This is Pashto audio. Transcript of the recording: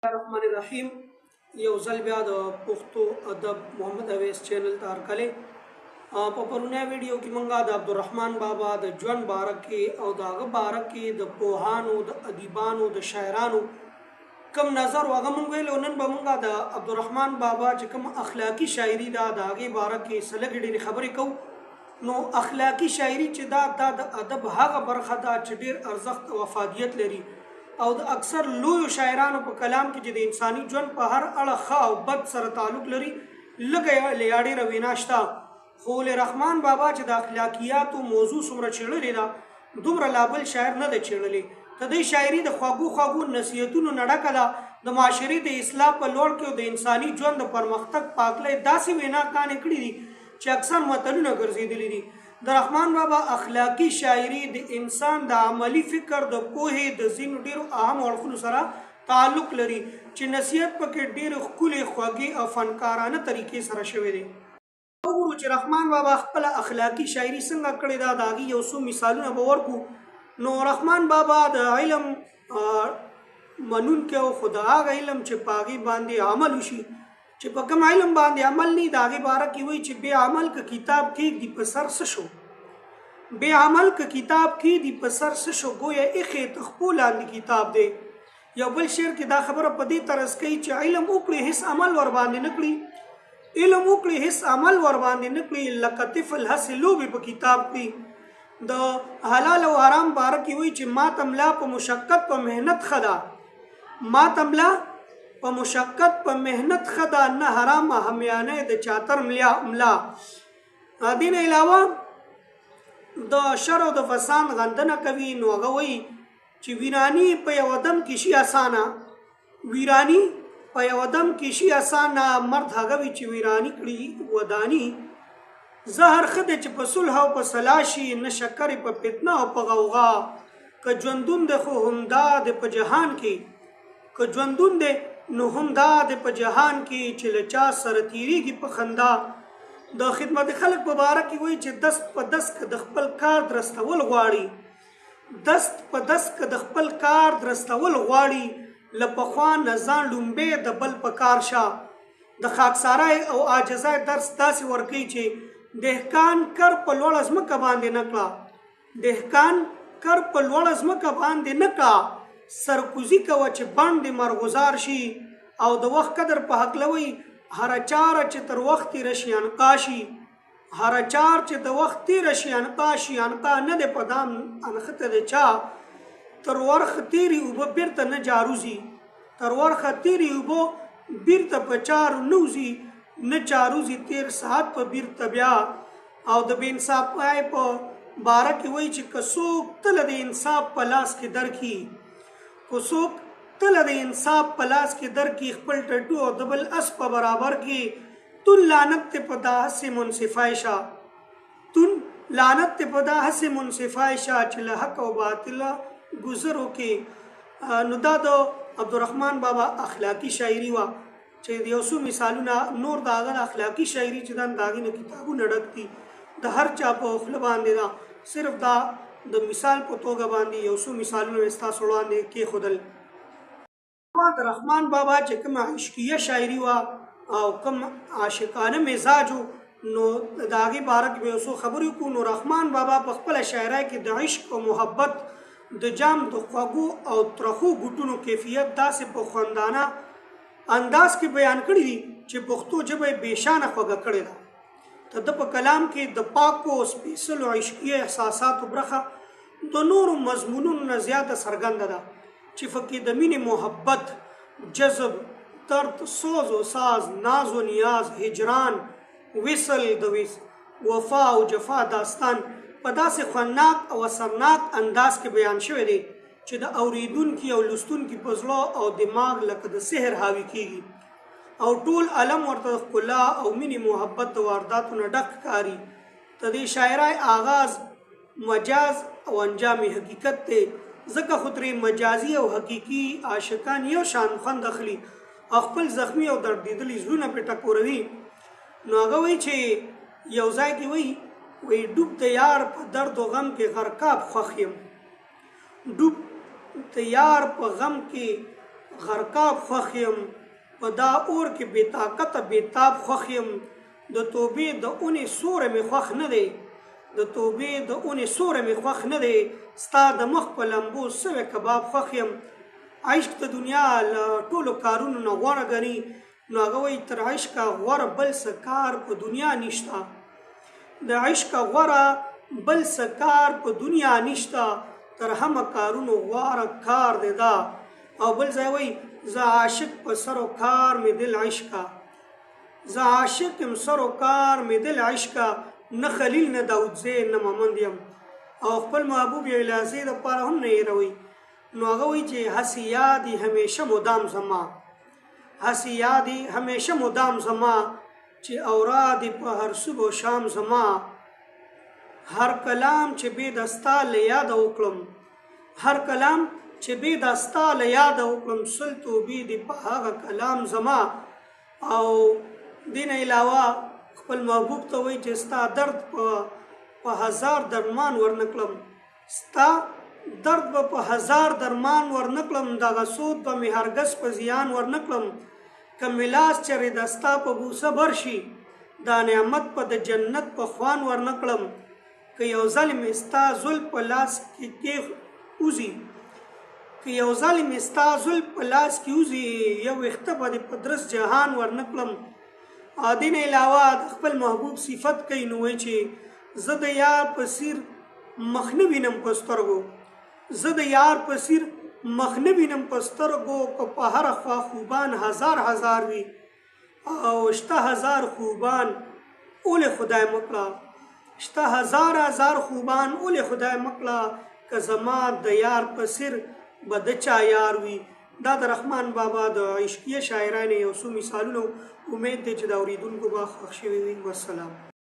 الرحمن الرحیم یو ځل بیا د پښتو ادب محمد اویس چینل ته هرکلی په پرونی ویډیو کې مونږ د عبدالرحمن بابا د ژوند باره کې او د هغه باره کې د پوهانو د ادیبانو د شاعرانو کم نظر و هغه مونږ ویلو. نن به مونږ د عبدالرحمن بابا چې کوم اخلاقي شاعري ده د هغې باره کې څه لږې ډېرې خبرې کوو. نو اخلاقي شاعري چې دا د ادب هغه برخه ده چې ډېر ارزښت او افادیت لري او د اکثر لویو شاعرانو په کلام کې چې د انساني ژوند په هر اړه ښه او بد سره تعلق لري لږه یا ډېره وینا شته. خو رحمان بابا چې د اخلاقیاتو موضوع څومره څېړلې ده دومره لا بل شاعر نه ده څېړلې. د دې شاعري د خوږو خوږو نصیحتونو نه ډکه ده. د معاشرې د اصلاح په لور کې او د انساني ژوند د پرمختګ په هکله داسې ویناګانې کړي دي چې اکثر متلونه ګرځېدلي دي. د رحمان بابا اخلاقی شاعری د انسان د عملی فکر د پوهې د ځینو ډیرو اهم اړخونو سره تعلق لري چې نصیحت پکې ډیر ښکلې خوږې او فنکارانه طریقې سره شوی دی. وګورو چې رحمان بابا خپل اخلاقی شاعری څنګه کړې ده. د هغې یو څو مثالونه به ورکړو. نو رحمان بابا د علم منونکی او خو د هغه علم چې په هغې باندې عمل وشي چې په کوم علم باندې عمل نه د هغې باره کې وایي چې بې عمل که کتاب کېږدي په سر څه شو، بې عمل که کتاب کېږدي په سر څه شو، ګویا ایښې تخپو لاندې کتاب دی. یو بل شعر کې دا خبره په دې طرز کوي چې علم وکړي هېڅ عمل ورباندې نه کړي، علم وکړي هېڅ عمل ورباندې نه کړي، لکه طفل هسې لوبې په کتاب کړي. د حلال او حرام باره کې وایي چې ماته ملا په مشقت په محنت ښه ده، ماته ملا په مشقت په محنت ښه ده، نه حرام همیانه د چاتر ملا. دې نه علاوه د شر او د فساد غندنه کوي. نو هغه وایي چې ویرانی په یو دم کې شي اسانه، ویرانی په یو دم کې شي اسانه، مرد هغه وي چې ویرانی کړي ودانی. زهر ښه دی چې په صلح او په صلاح شي، نه شکر په فتنه او په غوغا. که ژوندون دی خو همدا دی په جهان کې، که ژوندون دی نو هم دا د په جهان کې چې له چا سره تیریږي په خندا. د خدمت خلق په باره کې وایي چې دست په دست که د خپل کار درستول غواړي، دست په دست که د خپل کار درستول غواړي، له پخوا نه ځان لومبې د بل په کار شه. د خاکسارۍ او عاجزۍ درس داسې ورکوي چې دهقان کر په لوړه ځمکه باندې نه کړه، دهقان کر په لوړه ځمکه باندې نه کړه، سرکوزي کوه چې بڼ دې مرغزار شي. او د وخت قدر په هکله وایي هره چاره چې تر وخت تېره شي عنقا شي، هره چار چې د وخت تېره شي عنقا شي. عنقا نه دی په دام انخته د چا، تر ورخه تېرې اوبه بیرته نه جاروزي، تر ورخه تېرې اوبه بیرته په چارو نه وځي، نه چاروزي تېر ساعت په بیرته بیا. او د بې انصافۍ په باره کې وایي چې که څوک تله د انصاف په لاس کې درکړي، که څوک تله د انصاف په لاس کې درکړي، خپل ټټو او د بل اس په برابر کې، تون لعنت ته په دا هسې منصفای شه، تون لعنت ته په دا هسې منصفای شه چې له حق او باطله ګذر وکړي. نو دا د عبدالرحمن بابا اخلاقي شاعري وه چې یو څو مثالونه نور د هغه اخلاقي شاعري چې دا د هغې نه کتابونه ډک دي د هر چا په خوله باندې ده. صرف دا د مثال په توګه باندې یو څو مثالونه مې ستاسو وړاندې کېښودل. د رحمان بابا چې کومه عشقیه شاعري وه او کوم عاشقانه مزاج و نو د هغې باره کې به یو څو خبرې وکړو. نو رحمان بابا په خپله شاعرۍ کې د عشق او محبت د جام د خوږو او ترخو ګوټونو کیفیت داسې په خوندانه انداز کې بیان کړي دي چې پښتو ژبه یې بېشانه خوږه کړې ده. د ده په کلام کې د پاکو سپېڅلو عشقیه احساساتو برخه د نورو مضمونونو نه زیاته څرګنده ده چې پکې د مینې محبت، جذب، درد، سوز و ساز، ناز و نیاز، هجران، وصل د وفا او جفا داستان په داسې خوندناک او اثرناک انداز کې بیان شوی دی چې د اوریدونکي او لوستونکي په زړه او دماغ لکه د سحر حاوي کېږي او ټول عالم ورته د ښکلا او مینې محبت د وارداتو نه ډک ښکاري. د دې شاعرۍ آغاز مجاز او انجام حقیقت دی، ځکه خو ترې مجازي او حقیقي عاشقان یو شان خوند اخلي او خپل زخمي او دردېدلي زړونه پرې ټکوروي. نو هغه وایي چې یو ځای کې وایي ډوب د یار په درد و غم کې غرقاب خوښ یم، ډوب د یار په غم کې غرقاب خوښ یم په دا اور کې بې طاقته بېتاب خوښ یم د توبې د اونې سوری مې خوښ نه دی د توبې د اونې سوری مې خوښ نه دی ستا د مخ په لمبو سوی کباب خوښ یم عشق د دنیا له ټولو کارونو نه غوره ګڼي نو هغه وایي تر عشقه غوره بل څه کار په دنیا نشته د عشقه غوره بل څه کار په دنیا نشته تر همه کارونو غوره کار دی دا او بل ځای وایي زه عاشق په سر و کار مې دل عشقه زه عاشق یم سر و کار مې دل عشقه نه خلیل نه داودزی نه ممند یم او خپل محبوب یو لحظې دپاره هم نه هېروئ نو هغه وایي چې هسې یاد یې همیشه مدام زما هسې یاد یې همیشه مدام زما چې اوراد یې په هر صبح و شام زما هر کلام چې بې د ستا له یاده وکړم هر کلام چې بې د ستا له یاده وکړم سل توبې دې په هغه کلام زما او دې نه علاوه خپل محبوب ته وایي چې ستا درد په هزار درمان ورنکړم ستا درد به په هزار درمان ورنکړم دغه سود به مې هرګز په زیان ورنکړم که مې لاس چرې د ستا په بوسه بر شي دا نعمت په د جنت په خوان ورنکړم که یو ځل مې ستا زلف په لاس کې وځي که یو ځل مې ستا زلف په لاس کې وځي یو ویښته به دې په درس جهان ورنکړم دې نه علاوه د خپل محبوب صفت کوي نو وایي چې زه د یار په څیر مخ نه وینم په سترګو زه د یار په څیر مخ نه وینم په سترګو که په هره خوا خوبان هزار هزار وي او شته هزار خوبان اولې خدای مکړه شته هزار هزار خوبان اولې خدای مکړه که زما د یار په څیر به د چا یار وي دا د رحمان بابا د عشقیه شاعرانو یو څو مثالونه امید دی چې د اورېدونکو به خوښ شوي وي والسلام